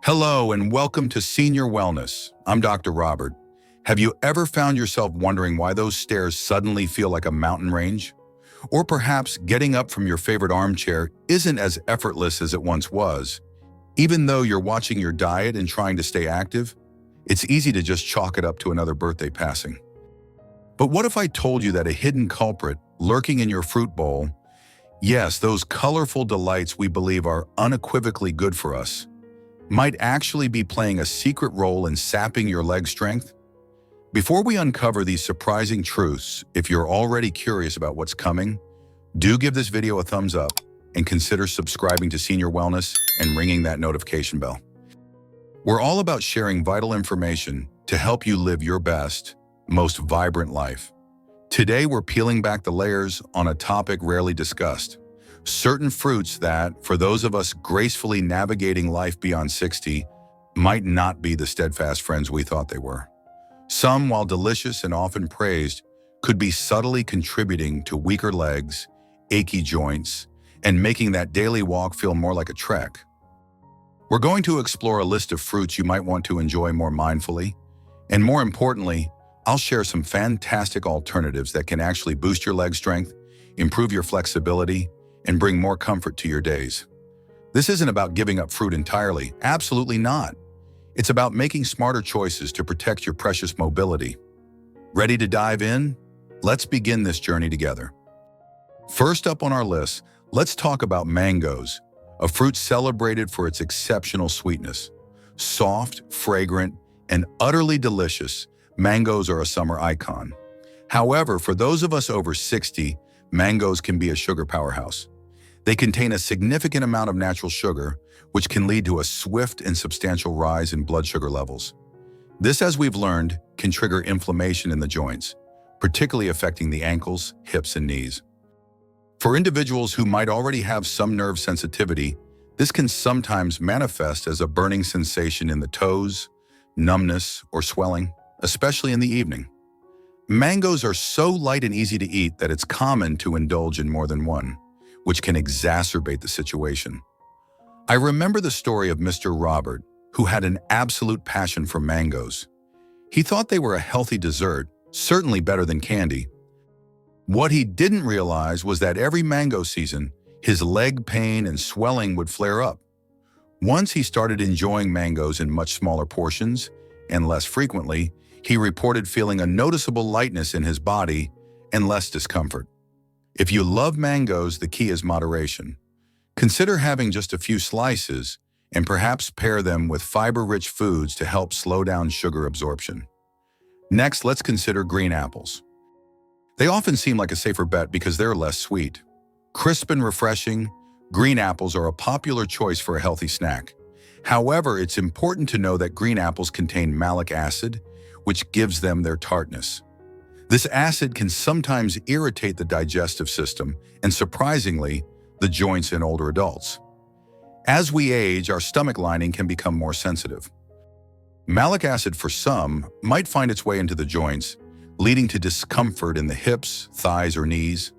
Hello and welcome to Senior Wellness. I'm Dr. Robert. Have you ever found yourself wondering why those stairs suddenly feel like a mountain range? Or perhaps getting up from your favorite armchair isn't as effortless as it once was? Even though you're watching your diet and trying to stay active, it's easy to just chalk it up to another birthday passing. But what if I told you that a hidden culprit lurking in your fruit bowl, yes, those colorful delights we believe are unequivocally good for us, might actually be playing a secret role in sapping your leg strength? Before we uncover these surprising truths, if you're already curious about what's coming, do give this video a thumbs up and consider subscribing to Senior Wellness and ringing that notification bell. We're all about sharing vital information to help you live your best, most vibrant life. Today, we're peeling back the layers on a topic rarely discussed. Certain fruits that, for those of us gracefully navigating life beyond 60, might not be the steadfast friends we thought they were. Some, while delicious and often praised, could be subtly contributing to weaker legs, achy joints, and making that daily walk feel more like a trek. We're going to explore a list of fruits you might want to enjoy more mindfully, and more importantly, I'll share some fantastic alternatives that can actually boost your leg strength, improve your flexibility, and bring more comfort to your days. This isn't about giving up fruit entirely, absolutely not. It's about making smarter choices to protect your precious mobility. Ready to dive in? Let's begin this journey together. First up on our list, let's talk about mangoes, a fruit celebrated for its exceptional sweetness. Soft, fragrant, and utterly delicious, mangoes are a summer icon. However, for those of us over 60, mangoes can be a sugar powerhouse. They contain a significant amount of natural sugar, which can lead to a swift and substantial rise in blood sugar levels. This, as we've learned, can trigger inflammation in the joints, particularly affecting the ankles, hips, and knees. For individuals who might already have some nerve sensitivity, this can sometimes manifest as a burning sensation in the toes, numbness, or swelling, especially in the evening. Mangoes are so light and easy to eat that it's common to indulge in more than one, which can exacerbate the situation. I remember the story of Mr. Robert, who had an absolute passion for mangoes. He thought they were a healthy dessert, certainly better than candy. What he didn't realize was that every mango season, his leg pain and swelling would flare up. Once he started enjoying mangoes in much smaller portions and less frequently, he reported feeling a noticeable lightness in his body and less discomfort. If you love mangoes, the key is moderation. Consider having just a few slices and perhaps pair them with fiber-rich foods to help slow down sugar absorption. Next, let's consider green apples. They often seem like a safer bet because they're less sweet. Crisp and refreshing, green apples are a popular choice for a healthy snack. However, it's important to know that green apples contain malic acid, which gives them their tartness. This acid can sometimes irritate the digestive system and, surprisingly, the joints in older adults. As we age, our stomach lining can become more sensitive. Malic acid for some might find its way into the joints, leading to discomfort in the hips, thighs, or knees.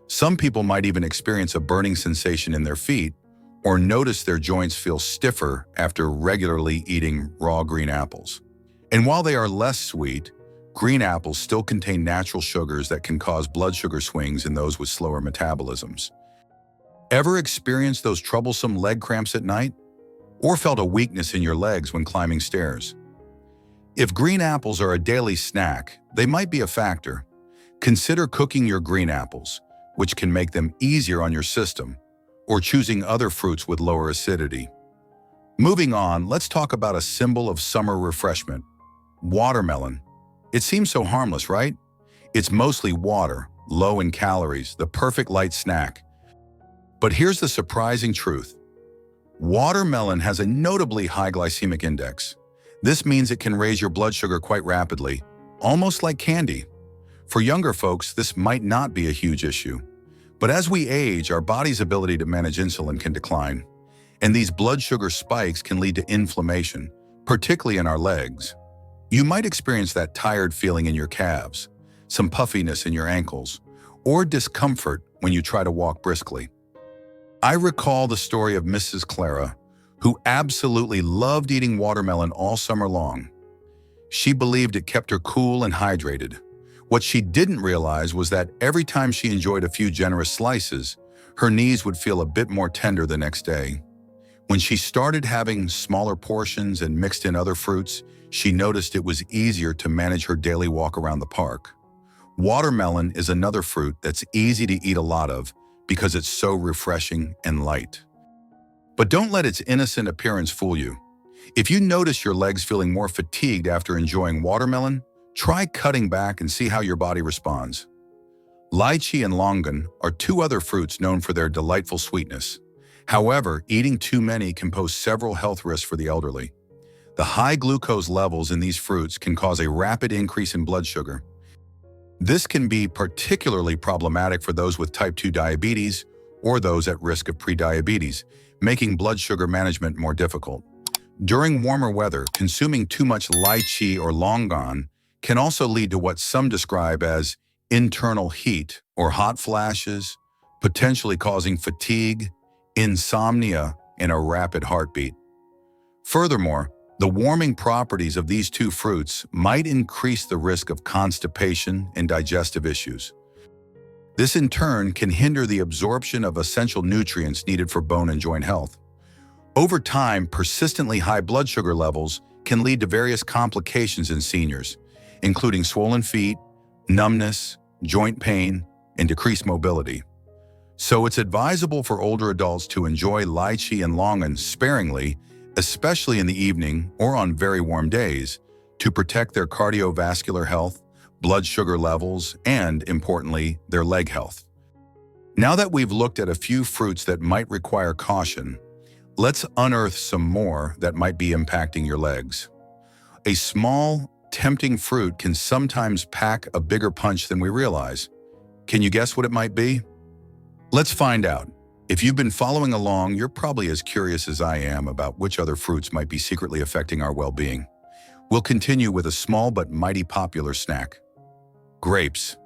Some people might even experience a burning sensation in their feet or notice their joints feel stiffer after regularly eating raw green apples. And while they are less sweet, green apples still contain natural sugars that can cause blood sugar swings in those with slower metabolisms. Ever experienced those troublesome leg cramps at night? Or felt a weakness in your legs when climbing stairs? If green apples are a daily snack, they might be a factor. Consider cooking your green apples, which can make them easier on your system, or choosing other fruits with lower acidity. Moving on, let's talk about a symbol of summer refreshment: watermelon. It seems so harmless, right? It's mostly water, low in calories, the perfect light snack. But here's the surprising truth. Watermelon has a notably high glycemic index. This means it can raise your blood sugar quite rapidly, almost like candy. For younger folks, this might not be a huge issue. But as we age, our body's ability to manage insulin can decline, and these blood sugar spikes can lead to inflammation, particularly in our legs. You might experience that tired feeling in your calves, some puffiness in your ankles, or discomfort when you try to walk briskly. I recall the story of Mrs. Clara, who absolutely loved eating watermelon all summer long. She believed it kept her cool and hydrated. What she didn't realize was that every time she enjoyed a few generous slices, her knees would feel a bit more tender the next day. When she started having smaller portions and mixed in other fruits, she noticed it was easier to manage her daily walk around the park. Watermelon is another fruit that's easy to eat a lot of because it's so refreshing and light. But don't let its innocent appearance fool you. If you notice your legs feeling more fatigued after enjoying watermelon, try cutting back and see how your body responds. Lychee and longan are two other fruits known for their delightful sweetness. However, eating too many can pose several health risks for the elderly. The high glucose levels in these fruits can cause a rapid increase in blood sugar. This can be particularly problematic for those with type 2 diabetes or those at risk of prediabetes, making blood sugar management more difficult. During warmer weather, consuming too much lychee or longan can also lead to what some describe as internal heat or hot flashes, potentially causing fatigue, insomnia, and a rapid heartbeat. Furthermore, the warming properties of these two fruits might increase the risk of constipation and digestive issues. This in turn can hinder the absorption of essential nutrients needed for bone and joint health. Over time, persistently high blood sugar levels can lead to various complications in seniors, including swollen feet, numbness, joint pain, and decreased mobility. So it's advisable for older adults to enjoy lychee and longan sparingly, especially in the evening or on very warm days, to protect their cardiovascular health, blood sugar levels, and, importantly, their leg health. Now that we've looked at a few fruits that might require caution, let's unearth some more that might be impacting your legs. A small, tempting fruit can sometimes pack a bigger punch than we realize. Can you guess what it might be? Let's find out. If you've been following along, you're probably as curious as I am about which other fruits might be secretly affecting our well-being. We'll continue with a small but mighty popular snack. Grapes.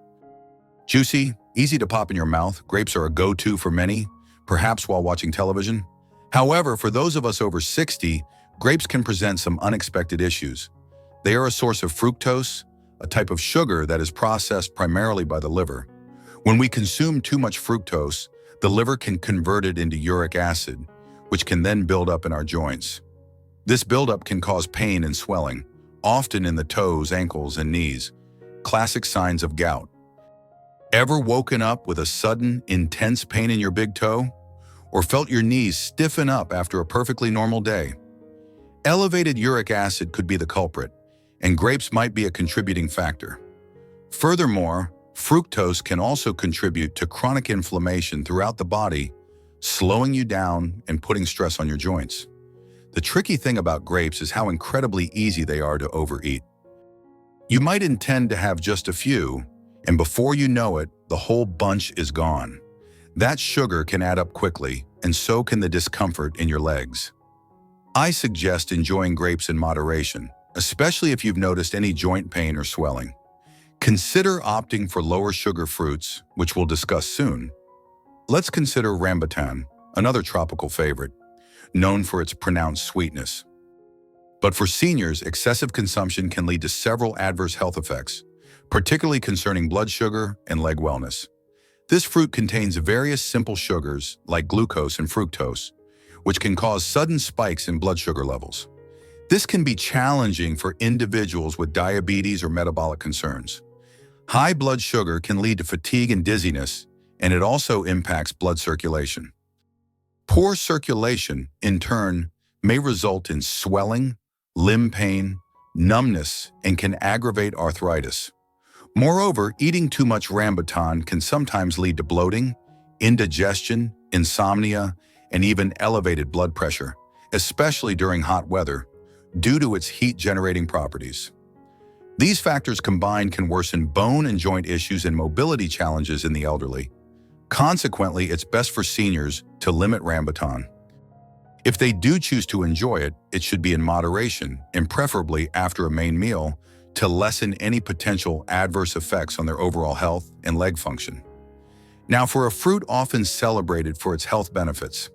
Juicy, easy to pop in your mouth, grapes are a go-to for many, perhaps while watching television. However, for those of us over 60, grapes can present some unexpected issues. They are a source of fructose, a type of sugar that is processed primarily by the liver. When we consume too much fructose, the liver can convert it into uric acid, which can then build up in our joints. This buildup can cause pain and swelling, often in the toes, ankles, and knees, classic signs of gout. Ever woken up with a sudden, intense pain in your big toe? Or felt your knees stiffen up after a perfectly normal day? Elevated uric acid could be the culprit, and grapes might be a contributing factor. Furthermore, fructose can also contribute to chronic inflammation throughout the body, slowing you down and putting stress on your joints. The tricky thing about grapes is how incredibly easy they are to overeat. You might intend to have just a few, and before you know it, the whole bunch is gone. That sugar can add up quickly, and so can the discomfort in your legs. I suggest enjoying grapes in moderation, especially if you've noticed any joint pain or swelling. Consider opting for lower sugar fruits, which we'll discuss soon. Let's consider rambutan, another tropical favorite, known for its pronounced sweetness. But for seniors, excessive consumption can lead to several adverse health effects, particularly concerning blood sugar and leg wellness. This fruit contains various simple sugars, like glucose and fructose, which can cause sudden spikes in blood sugar levels. This can be challenging for individuals with diabetes or metabolic concerns. High blood sugar can lead to fatigue and dizziness, and it also impacts blood circulation. Poor circulation, in turn, may result in swelling, limb pain, numbness, and can aggravate arthritis. Moreover, eating too much rambutan can sometimes lead to bloating, indigestion, insomnia, and even elevated blood pressure, especially during hot weather, due to its heat-generating properties. These factors combined can worsen bone and joint issues and mobility challenges in the elderly. Consequently, it's best for seniors to limit rambutan. If they do choose to enjoy it, it should be in moderation, and preferably after a main meal, to lessen any potential adverse effects on their overall health and leg function. Now, for a fruit often celebrated for its health benefits,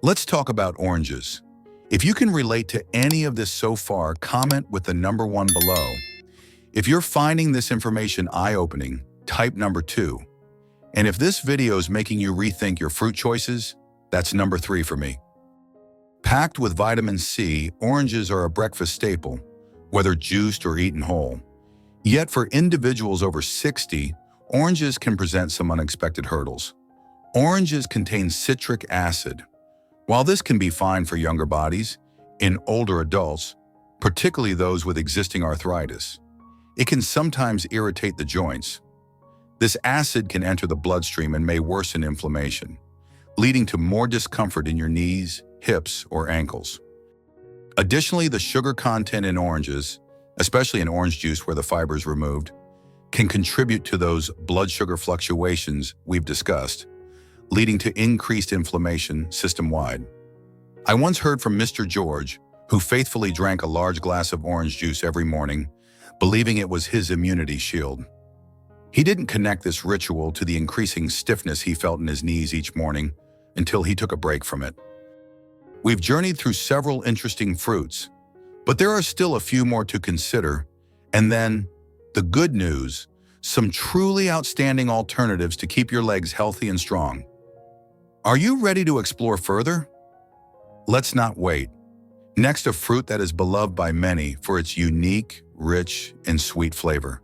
let's talk about oranges. If you can relate to any of this so far, comment with the number 1 below. If you're finding this information eye-opening, type number 2. And if this video is making you rethink your fruit choices, that's number 3 for me. Packed with vitamin C, oranges are a breakfast staple, whether juiced or eaten whole. Yet for individuals over 60, oranges can present some unexpected hurdles. Oranges contain citric acid. While this can be fine for younger bodies, in older adults, particularly those with existing arthritis, it can sometimes irritate the joints. This acid can enter the bloodstream and may worsen inflammation, leading to more discomfort in your knees, hips, or ankles. Additionally, the sugar content in oranges, especially in orange juice where the fiber is removed, can contribute to those blood sugar fluctuations we've discussed, leading to increased inflammation system-wide. I once heard from Mr. George, who faithfully drank a large glass of orange juice every morning, believing it was his immunity shield. He didn't connect this ritual to the increasing stiffness he felt in his knees each morning until he took a break from it. We've journeyed through several interesting fruits, but there are still a few more to consider, and then, the good news, some truly outstanding alternatives to keep your legs healthy and strong. Are you ready to explore further? Let's not wait. Next, a fruit that is beloved by many for its unique, rich, and sweet flavor: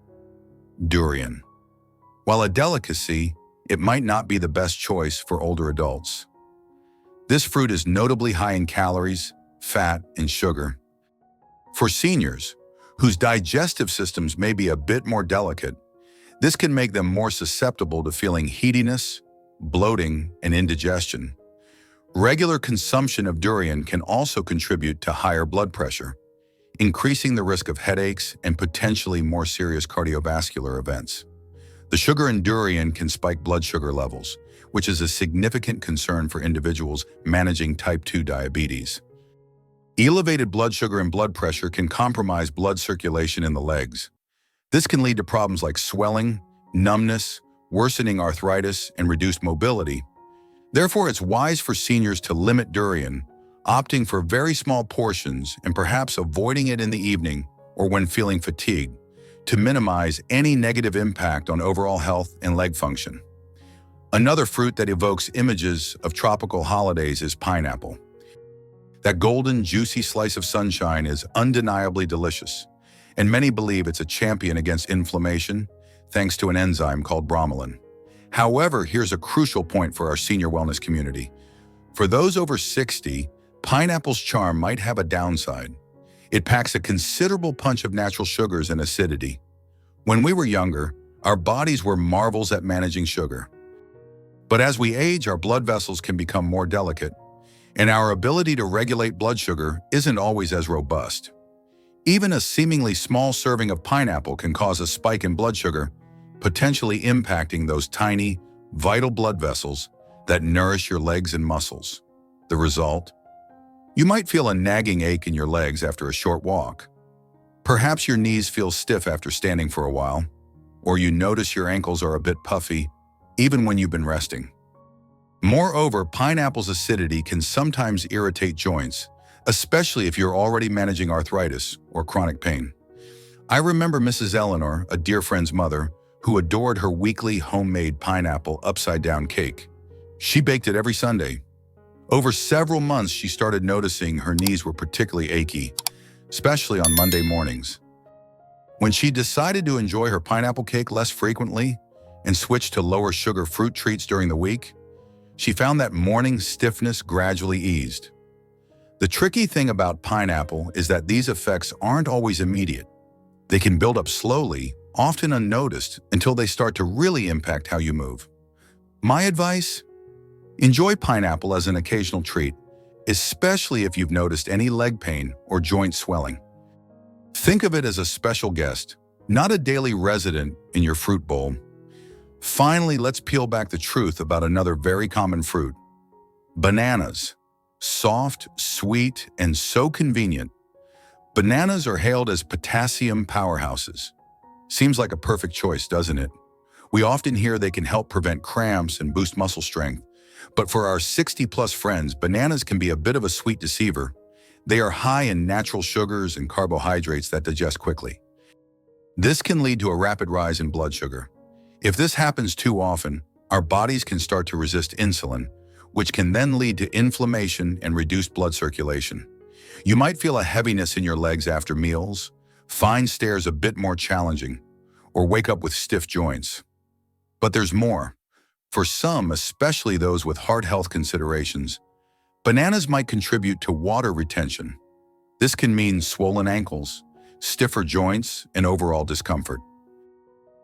durian. While a delicacy, it might not be the best choice for older adults. This fruit is notably high in calories, fat, and sugar. For seniors, whose digestive systems may be a bit more delicate, this can make them more susceptible to feeling heatiness, bloating, and indigestion. Regular consumption of durian can also contribute to higher blood pressure, increasing the risk of headaches and potentially more serious cardiovascular events. The sugar in durian can spike blood sugar levels, which is a significant concern for individuals managing type 2 diabetes. Elevated blood sugar and blood pressure can compromise blood circulation in the legs. This can lead to problems like swelling, numbness, worsening arthritis, and reduced mobility. Therefore, it's wise for seniors to limit durian, opting for very small portions and perhaps avoiding it in the evening or when feeling fatigued, to minimize any negative impact on overall health and leg function. Another fruit that evokes images of tropical holidays is pineapple. That golden, juicy slice of sunshine is undeniably delicious, and many believe it's a champion against inflammation, thanks to an enzyme called bromelain. However, here's a crucial point for our senior wellness community. For those over 60, pineapple's charm might have a downside. It packs a considerable punch of natural sugars and acidity. When we were younger, our bodies were marvels at managing sugar. But as we age, our blood vessels can become more delicate, and our ability to regulate blood sugar isn't always as robust. Even a seemingly small serving of pineapple can cause a spike in blood sugar, potentially impacting those tiny, vital blood vessels that nourish your legs and muscles. The result? You might feel a nagging ache in your legs after a short walk. Perhaps your knees feel stiff after standing for a while, or you notice your ankles are a bit puffy, even when you've been resting. Moreover, pineapple's acidity can sometimes irritate joints, especially if you're already managing arthritis or chronic pain. I remember Mrs. Eleanor, a dear friend's mother, who adored her weekly homemade pineapple upside-down cake. She baked it every Sunday. Over several months, she started noticing her knees were particularly achy, especially on Monday mornings. When she decided to enjoy her pineapple cake less frequently and switched to lower sugar fruit treats during the week, she found that morning stiffness gradually eased. The tricky thing about pineapple is that these effects aren't always immediate. They can build up slowly, often unnoticed, until they start to really impact how you move. My advice? Enjoy pineapple as an occasional treat, especially if you've noticed any leg pain or joint swelling. Think of it as a special guest, not a daily resident in your fruit bowl. Finally, let's peel back the truth about another very common fruit: bananas. Soft, sweet, and so convenient. Bananas are hailed as potassium powerhouses. Seems like a perfect choice, doesn't it? We often hear they can help prevent cramps and boost muscle strength. But for our 60-plus friends, bananas can be a bit of a sweet deceiver. They are high in natural sugars and carbohydrates that digest quickly. This can lead to a rapid rise in blood sugar. If this happens too often, our bodies can start to resist insulin, which can then lead to inflammation and reduced blood circulation. You might feel a heaviness in your legs after meals, find stairs a bit more challenging, or wake up with stiff joints. But there's more. For some, especially those with heart health considerations, bananas might contribute to water retention. This can mean swollen ankles, stiffer joints, and overall discomfort.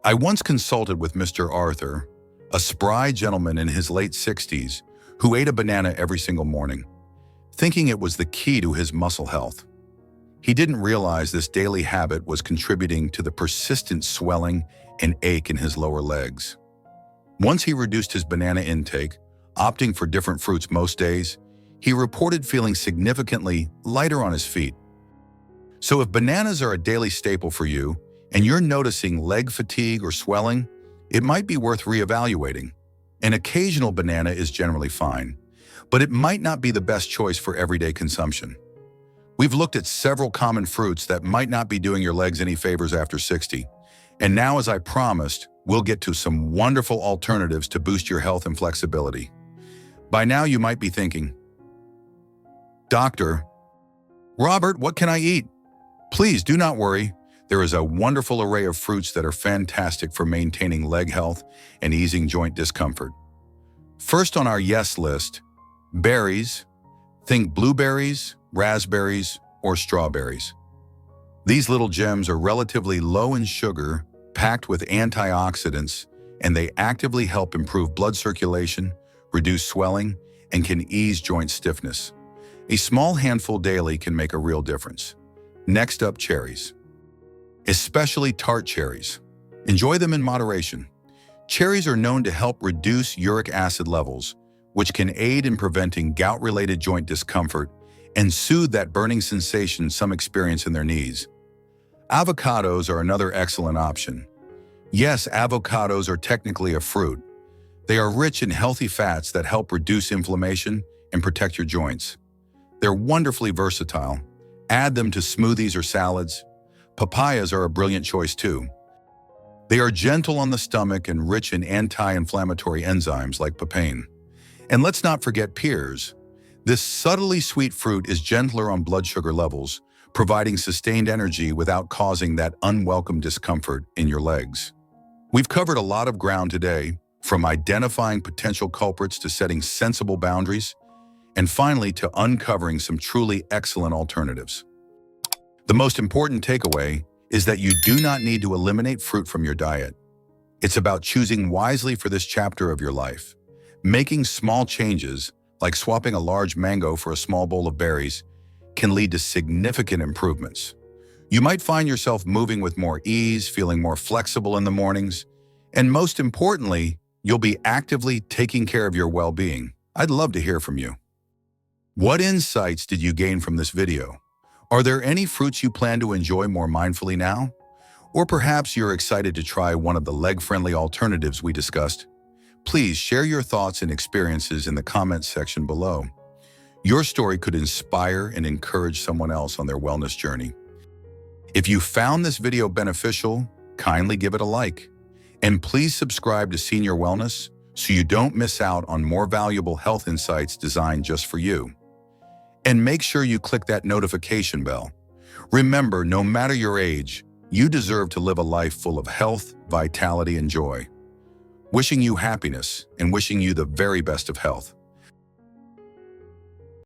I once consulted with Mr. Arthur, a spry gentleman in his late 60s who ate a banana every single morning, thinking it was the key to his muscle health. He didn't realize this daily habit was contributing to the persistent swelling and ache in his lower legs. Once he reduced his banana intake, opting for different fruits most days, he reported feeling significantly lighter on his feet. So if bananas are a daily staple for you, and you're noticing leg fatigue or swelling, it might be worth reevaluating. An occasional banana is generally fine, but it might not be the best choice for everyday consumption. We've looked at several common fruits that might not be doing your legs any favors after 60. And now, as I promised, we'll get to some wonderful alternatives to boost your health and flexibility. By now, you might be thinking, Doctor, Robert, what can I eat? Please do not worry. There is a wonderful array of fruits that are fantastic for maintaining leg health and easing joint discomfort. First on our yes list, berries. Think blueberries, raspberries, or strawberries. These little gems are relatively low in sugar, packed with antioxidants, and they actively help improve blood circulation, reduce swelling, and can ease joint stiffness. A small handful daily can make a real difference. Next up, cherries. Especially tart cherries. Enjoy them in moderation. Cherries are known to help reduce uric acid levels, which can aid in preventing gout-related joint discomfort and soothe that burning sensation some experience in their knees. Avocados are another excellent option. Yes, avocados are technically a fruit. They are rich in healthy fats that help reduce inflammation and protect your joints. They're wonderfully versatile. Add them to smoothies or salads. Papayas are a brilliant choice too. They are gentle on the stomach and rich in anti-inflammatory enzymes like papain. And let's not forget pears. This subtly sweet fruit is gentler on blood sugar levels, providing sustained energy without causing that unwelcome discomfort in your legs. We've covered a lot of ground today, from identifying potential culprits to setting sensible boundaries, and finally to uncovering some truly excellent alternatives. The most important takeaway is that you do not need to eliminate fruit from your diet. It's about choosing wisely for this chapter of your life. Making small changes, like swapping a large mango for a small bowl of berries, can lead to significant improvements. You might find yourself moving with more ease, feeling more flexible in the mornings, and most importantly, you'll be actively taking care of your well-being. I'd love to hear from you. What insights did you gain from this video? Are there any fruits you plan to enjoy more mindfully now? Or perhaps you're excited to try one of the leg-friendly alternatives we discussed? Please share your thoughts and experiences in the comments section below. Your story could inspire and encourage someone else on their wellness journey. If you found this video beneficial, kindly give it a like. And please subscribe to Senior Wellness so you don't miss out on more valuable health insights designed just for you. And make sure you click that notification bell. Remember, no matter your age, you deserve to live a life full of health, vitality, and joy. Wishing you happiness and wishing you the very best of health.